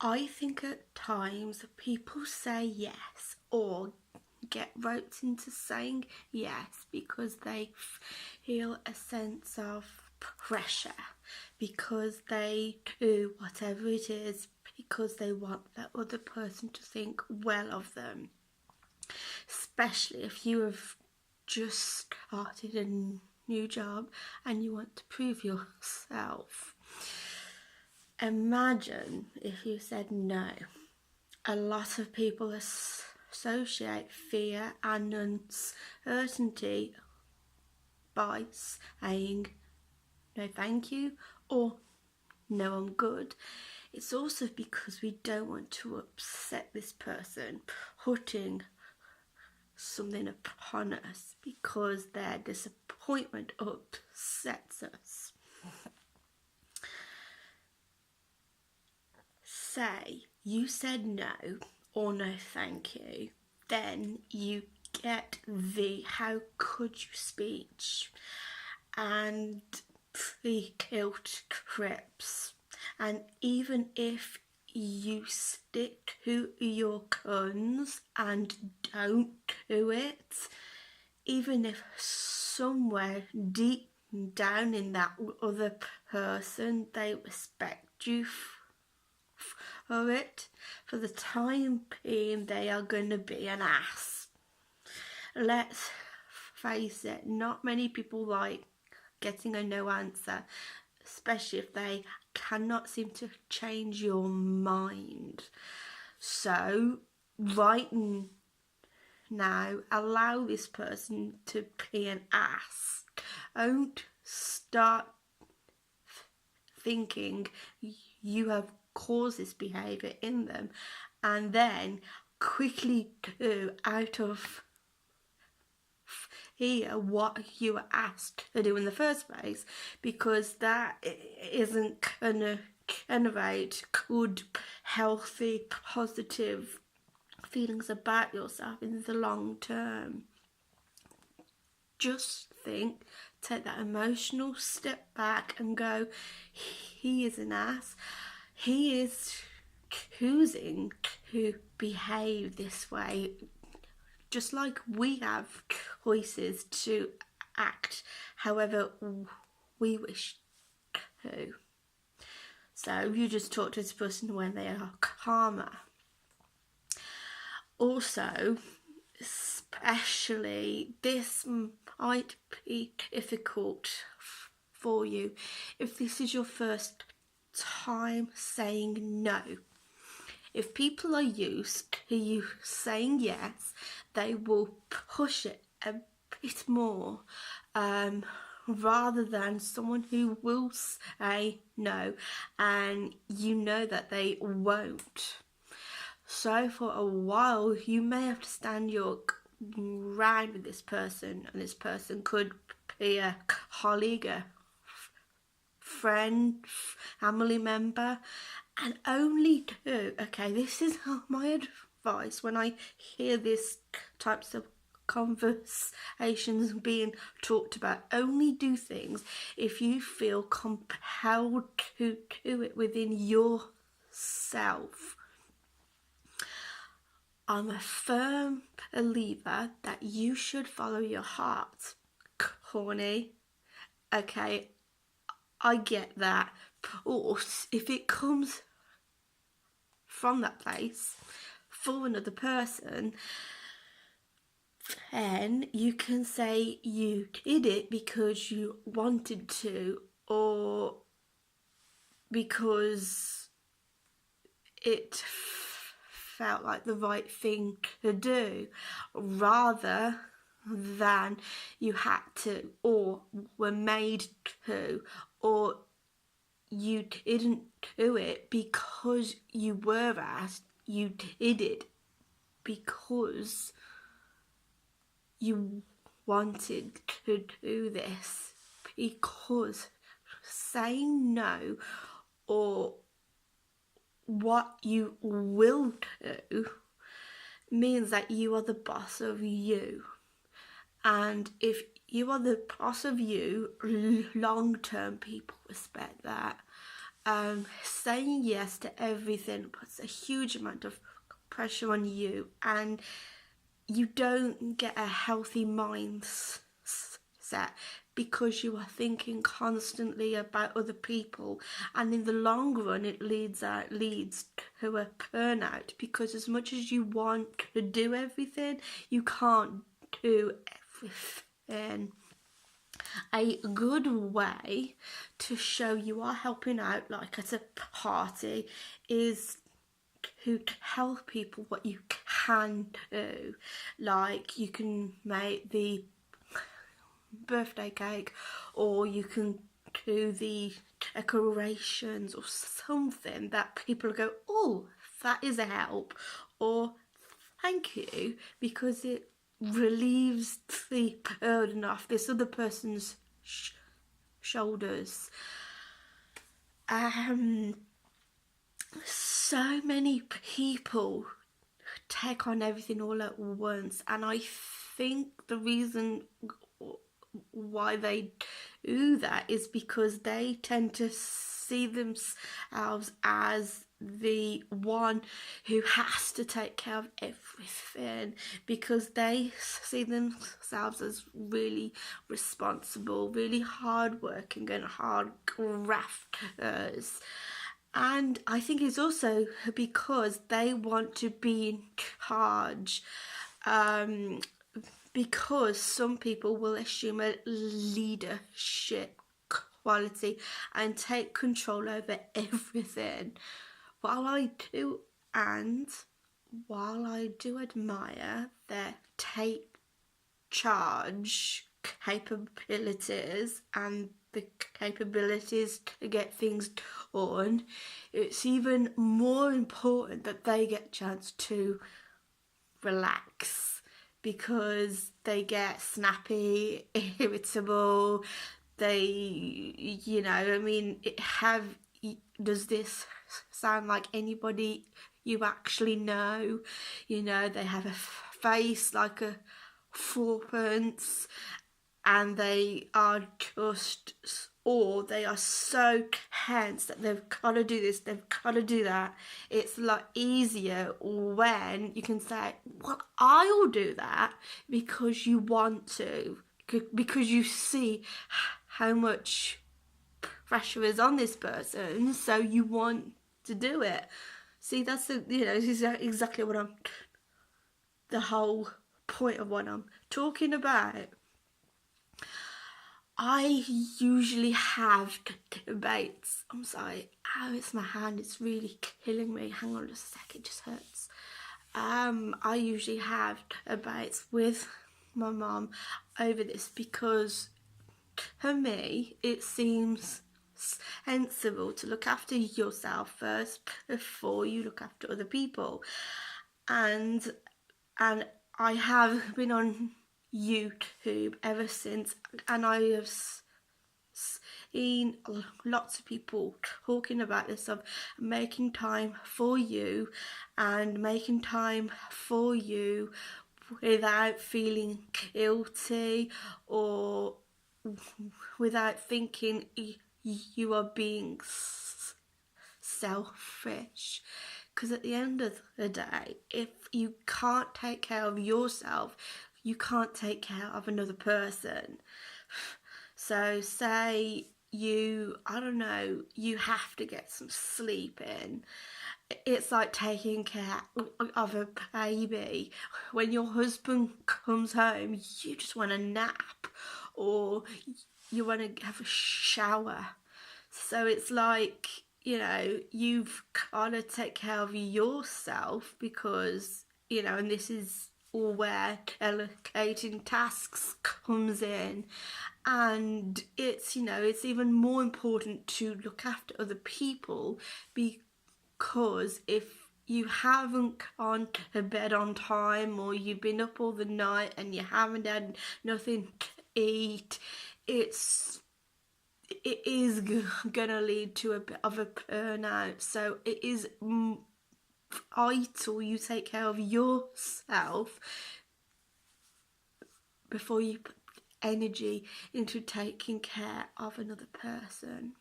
I think at times people say yes or get roped into saying yes because they feel a sense of pressure, because they do whatever it is because they want that other person to think well of them, especially if you have just started a new job and you want to prove yourself. Imagine if you said no. A lot of people associate fear and uncertainty by saying no thank you or no I'm good. It's also because we don't want to upset this person, putting something upon us because their disappointment upsets us. Say you said no or no thank you, then you get the how could you speech and the guilt trips. And even if you stick to your guns and don't do it, even if somewhere deep down in that other person they respect you for it, for the time being they are going to be an ass. Let's face it, not many people like getting a no answer, especially if they cannot seem to change your mind. So right now, allow this person to be an ass. Don't start thinking you have caused this behaviour in them and then quickly do out of fear what you were asked to do in the first place, because that isn't gonna generate good, healthy, positive feelings about yourself in the long term. Just think, take that emotional step back and go, he is an ass. He is choosing to behave this way, just like we have choices to act however we wish to. So you just talk to this person when they are calmer. Also, especially this might be difficult for you if this is your first time saying no. If people are used to you saying yes, they will push it a bit more, rather than someone who will say no and you know that they won't. So for a while you may have to stand your ground with this person, and this person could be a colleague, a friend, family member, and only do, okay, this is my advice when I hear these types of conversations being talked about, only do things if you feel compelled to do it within yourself. I'm a firm believer that you should follow your heart. Corny, okay, I get that, but if it comes from that place for another person, then you can say you did it because you wanted to, or because it felt like the right thing to do, rather than you had to, or were made to, or you didn't do it because you were asked. You did it because you wanted to do this, because saying no or what you will do means that you are the boss of you. And if you are the boss of you, long term people respect that. saying yes to everything puts a huge amount of pressure on you, and you don't get a healthy mindset because you are thinking constantly about other people, and in the long run it leads to a burnout, because as much as you want to do everything, you can't do everything. A good way to show you are helping out, like at a party, is to tell people what you can do. Like, you can make the birthday cake, or you can do the decorations or something that people go, oh, that is a help, or thank you, because it relieves the burden off this other person's shoulders. So many people take on everything all at once, and I think the reason why they do that is because they tend to see themselves as the one who has to take care of everything, because they see themselves as really responsible, really hardworking and hard grafters. And I think it's also because they want to be in charge. Because some people will assume a leadership quality and take control over everything. While I do admire their take charge capabilities and the capabilities to get things done, it's even more important that they get a chance to relax, because they get snappy, irritable. They, does this sound like anybody you actually know? They have a face like a fourpence, and they are just, or they are so tense that they've got to do this, they've got to do that. It's a lot easier when you can say, well, I'll do that, because you want to, because you see how much pressure is on this person, so you want to do it. See, that's this is exactly what the whole point of what I'm talking about. I usually have debates. I'm sorry. Ow, it's my hand. It's really killing me. Hang on just a sec. It just hurts. I usually have debates with my mum over this, because for me it seems sensible to look after yourself first before you look after other people. And I have been on YouTube ever since, and I have seen lots of people talking about this, of making time for you and making time for you without feeling guilty, or without thinking you are being selfish. Because at the end of the day, if you can't take care of yourself, you can't take care of another person. So say you have to get some sleep in. It's like taking care of a baby. When your husband comes home, you just want a nap, or you want to have a shower. So it's like, you've got to take care of yourself, because, and this is where delegating tasks comes in. And it's even more important to look after other people, because if you haven't gone to bed on time, or you've been up all the night and you haven't had nothing to eat, it is gonna lead to a bit of a burnout. So it is vital you take care of yourself before you put energy into taking care of another person.